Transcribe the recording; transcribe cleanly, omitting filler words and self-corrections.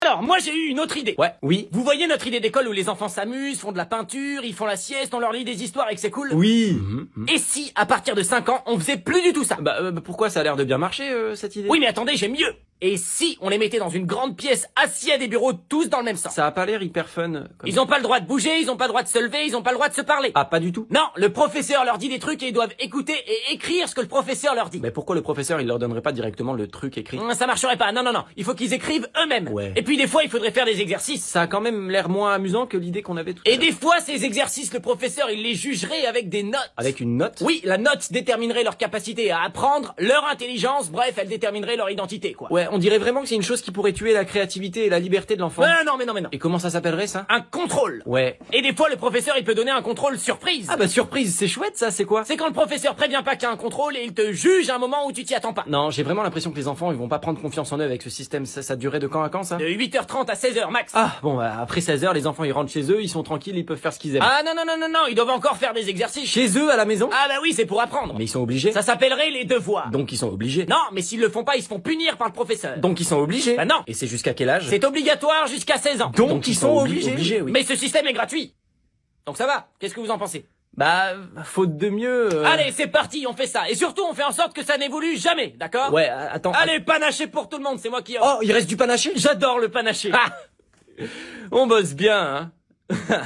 Alors, moi j'ai eu une autre idée. Ouais, oui. Vous voyez notre idée d'école où les enfants s'amusent, font de la peinture, ils font la sieste, on leur lit des histoires et que c'est cool? Oui. Et si, à partir de 5 ans, on faisait plus du tout ça? Pourquoi ça a l'air de bien marcher, cette idée? Oui, mais attendez, j'ai mieux. Et si on les mettait dans une grande pièce, assis à des bureaux, tous dans le même sens? Ça a pas l'air hyper fun. Ils ont pas le droit de bouger, ils ont pas le droit de se lever, ils ont pas le droit de se parler. Ah, pas du tout? Non, le professeur leur dit des trucs et ils doivent écouter et écrire ce que le professeur leur dit. Mais pourquoi le professeur, il leur donnerait pas directement le truc écrit? Ça marcherait pas, non, il faut qu'ils écrivent eux-mêmes. Ouais. Et puis des fois, il faudrait faire des exercices. Ça a quand même l'air moins amusant que l'idée qu'on avait tout à Et l'heure. des fois, ces exercices, le professeur, il les jugerait avec des notes. Avec une note? Oui, la note déterminerait leur capacité à apprendre, leur intelligence, bref, elle déterminerait leur identité, quoi. Ouais, on dirait vraiment que c'est une chose qui pourrait tuer la créativité et la liberté de l'enfant. Non, mais non. Et comment ça s'appellerait, ça? Un contrôle. Ouais. Et des fois, le professeur, il peut donner un contrôle surprise. Ah surprise, c'est chouette ça, c'est quoi? C'est quand le professeur prévient pas qu'il y a un contrôle et il te juge à un moment où tu t'y attends pas. Non, j'ai vraiment l'impression que les enfants, ils vont pas prendre confiance en eux avec ce système. Ça durait de quand à quand, ça? De 8h30 à 16h max. Ah, bon, après 16h, les enfants, ils rentrent chez eux, ils sont tranquilles, ils peuvent faire ce qu'ils aiment. Ah non, ils doivent encore faire des exercices. Chez eux, à la maison? Ah bah oui, c'est pour apprendre. Mais ils sont obligés. Ça s'appellerait les devoirs. Donc ils sont obligés. Non, mais s'ils le font pas, ils se font punir par le professeur. Donc ils sont obligés. Bah non. Et c'est jusqu'à quel âge? C'est obligatoire jusqu'à 16 ans. Donc ils sont obligés, oui. Mais ce système est gratuit. Donc ça va. Qu'est-ce que vous en pensez? Faute de mieux... Allez, c'est parti, on fait ça. Et surtout, on fait en sorte que ça n'évolue jamais, d'accord? Ouais, attends. Allez, panaché pour tout le monde, c'est moi qui... Oh, il reste du panaché? J'adore le panaché. On bosse bien, hein.